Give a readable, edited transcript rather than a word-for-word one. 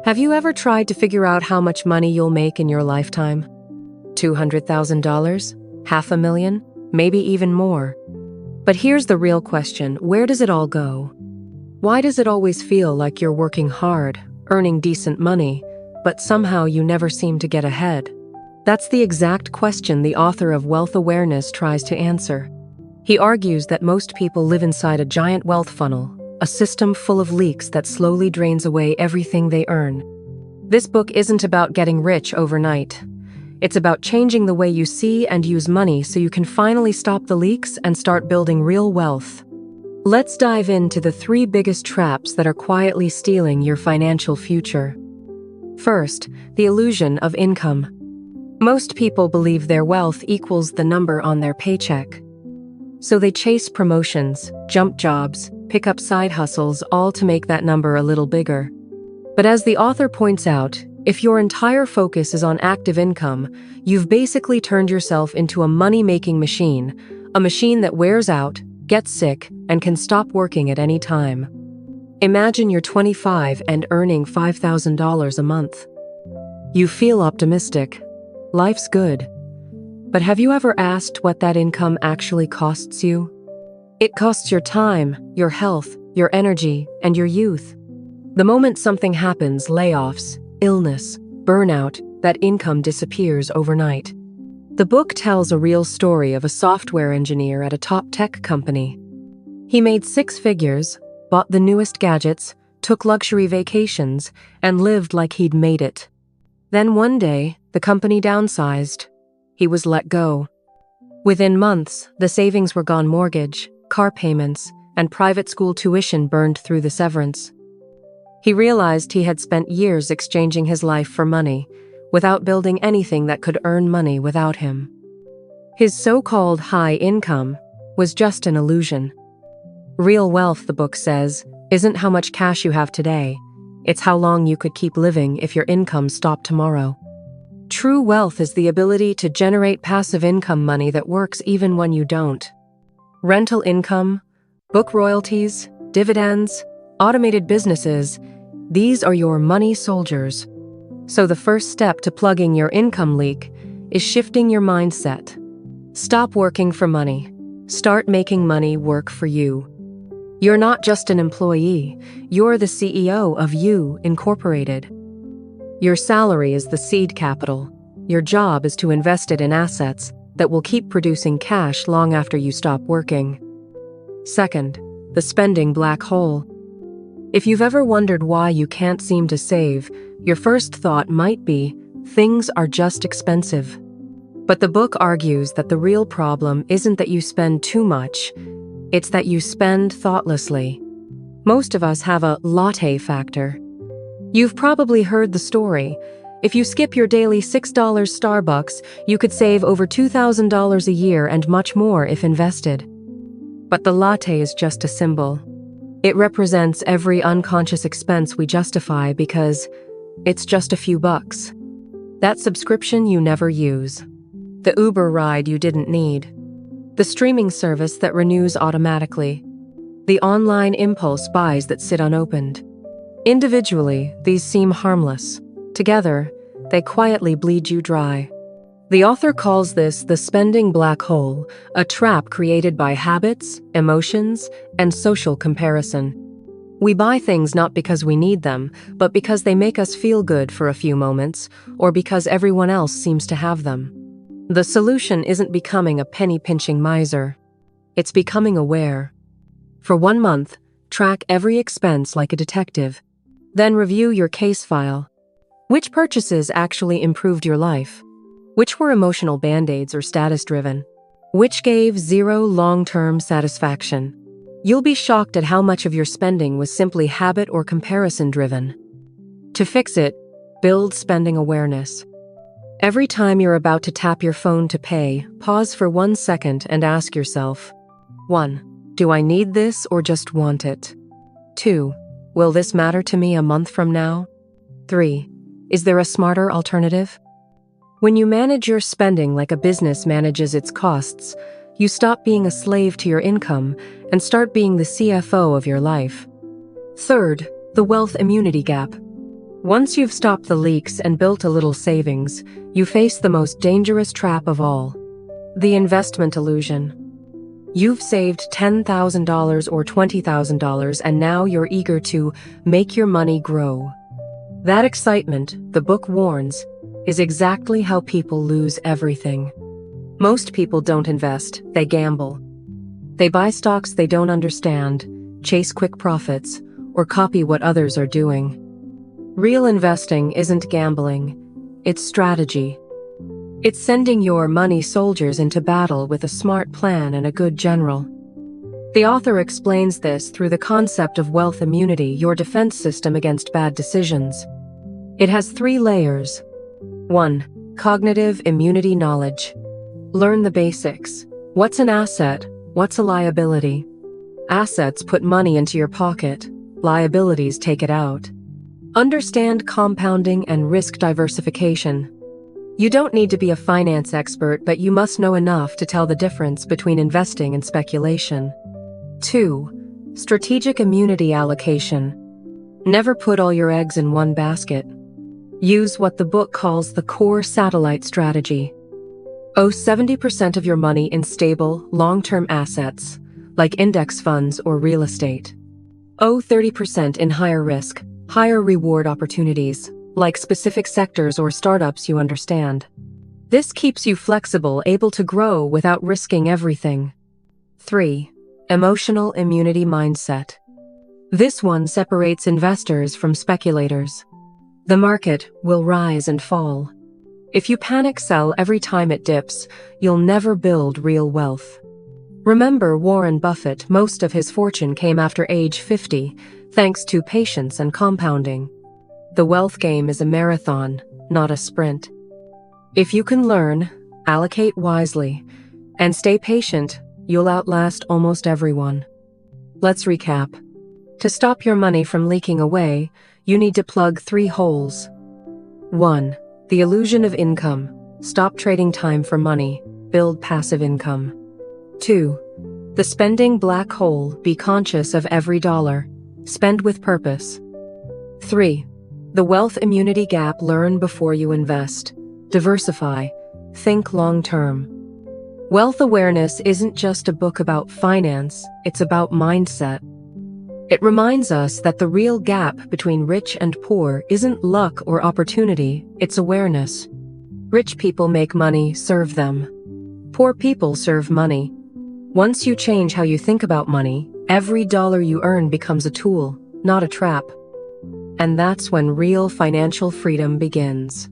Have you ever tried to figure out how much money you'll make in your lifetime? $200,000? $500,000? Maybe even more. But here's the real question: where does it all go? Why does it always feel like you're working hard, earning decent money, but somehow you never seem to get ahead? That's the exact question the author of Wealth Awareness tries to answer. He argues that most people live inside a giant wealth funnel, a system full of leaks that slowly drains away everything they earn. This book isn't about getting rich overnight. It's about changing the way you see and use money so you can finally stop the leaks and start building real wealth. Let's dive into the 3 biggest traps that are quietly stealing your financial future. First, the illusion of income. Most people believe their wealth equals the number on their paycheck. So they chase promotions, jump jobs, pick up side hustles, all to make that number a little bigger. But as the author points out, if your entire focus is on active income, you've basically turned yourself into a money-making machine, a machine that wears out, gets sick, and can stop working at any time. Imagine you're 25 and earning $5,000 a month. You feel optimistic. Life's good. But have you ever asked what that income actually costs you? It costs your time, your health, your energy, and your youth. The moment something happens, layoffs, illness, burnout, that income disappears overnight. The book tells a real story of a software engineer at a top tech company. He made 6 figures, bought the newest gadgets, took luxury vacations, and lived like he'd made it. Then one day, the company downsized. He was let go. Within months, the savings were gone: mortgage, car payments, and private school tuition burned through the severance. He realized he had spent years exchanging his life for money, without building anything that could earn money without him. His so-called high income was just an illusion. Real wealth, the book says, isn't how much cash you have today. It's how long you could keep living if your income stopped tomorrow. True wealth is the ability to generate passive income money that works even when you don't. Rental income, book royalties, dividends, automated businesses, these are your money soldiers. So the first step to plugging your income leak is shifting your mindset. Stop working for money. Start making money work for you. You're not just an employee, you're the CEO of You Incorporated. Your salary is the seed capital. Your job is to invest it in assets that will keep producing cash long after you stop working. Second, the spending black hole. If you've ever wondered why you can't seem to save, your first thought might be, things are just expensive. But the book argues that the real problem isn't that you spend too much, it's that you spend thoughtlessly. Most of us have a latte factor. You've probably heard the story. If you skip your daily $6 Starbucks, you could save over $2,000 a year and much more if invested. But the latte is just a symbol. It represents every unconscious expense we justify because it's just a few bucks. That subscription you never use. The Uber ride you didn't need. The streaming service that renews automatically. The online impulse buys that sit unopened. Individually, these seem harmless. Together, they quietly bleed you dry. The author calls this the spending black hole, a trap created by habits, emotions, and social comparison. We buy things not because we need them, but because they make us feel good for a few moments, or because everyone else seems to have them. The solution isn't becoming a penny-pinching miser. It's becoming aware. For 1 month, track every expense like a detective. Then review your case file. Which purchases actually improved your life? Which were emotional band-aids or status-driven? Which gave 0 long-term satisfaction? You'll be shocked at how much of your spending was simply habit or comparison-driven. To fix it, build spending awareness. Every time you're about to tap your phone to pay, pause for 1 second and ask yourself, 1. Do I need this or just want it? 2. Will this matter to me a month from now? 3. Is there a smarter alternative? When you manage your spending like a business manages its costs, you stop being a slave to your income and start being the CFO of your life. Third, the wealth immunity gap. Once you've stopped the leaks and built a little savings, you face the most dangerous trap of all: the investment illusion. You've saved $10,000 or $20,000 and now you're eager to make your money grow. That excitement, the book warns, is exactly how people lose everything. Most people don't invest, they gamble. They buy stocks they don't understand, chase quick profits, or copy what others are doing. Real investing isn't gambling, it's strategy. It's sending your money soldiers into battle with a smart plan and a good general. The author explains this through the concept of wealth immunity, your defense system against bad decisions. It has 3 layers. 1. Cognitive immunity knowledge. Learn the basics. What's an asset? What's a liability? Assets put money into your pocket. Liabilities take it out. Understand compounding and risk diversification. You don't need to be a finance expert, but you must know enough to tell the difference between investing and speculation. 2. Strategic immunity allocation. Never put all your eggs in one basket. Use what the book calls the core satellite strategy. Owe 70% of your money in stable, long-term assets, like index funds or real estate. Owe 30% in higher risk, higher reward opportunities, like specific sectors or startups you understand. This keeps you flexible, able to grow without risking everything. 3. Emotional immunity mindset. This one separates investors from speculators. The market will rise and fall. If you panic sell every time it dips, you'll never build real wealth. Remember Warren Buffett, most of his fortune came after age 50, thanks to patience and compounding. The wealth game is a marathon, not a sprint. If you can learn, allocate wisely, and stay patient, you'll outlast almost everyone. Let's recap. To stop your money from leaking away, you need to plug 3 holes. 1. The illusion of income. Stop trading time for money. Build passive income. 2. The spending black hole. Be conscious of every dollar. Spend with purpose. 3. The wealth immunity gap. Learn before you invest. Diversify. Think long-term. Wealth awareness isn't just a book about finance, it's about mindset. It reminds us that the real gap between rich and poor isn't luck or opportunity, it's awareness. Rich people make money, serve them. Poor people serve money. Once you change how you think about money, every dollar you earn becomes a tool, not a trap. And that's when real financial freedom begins.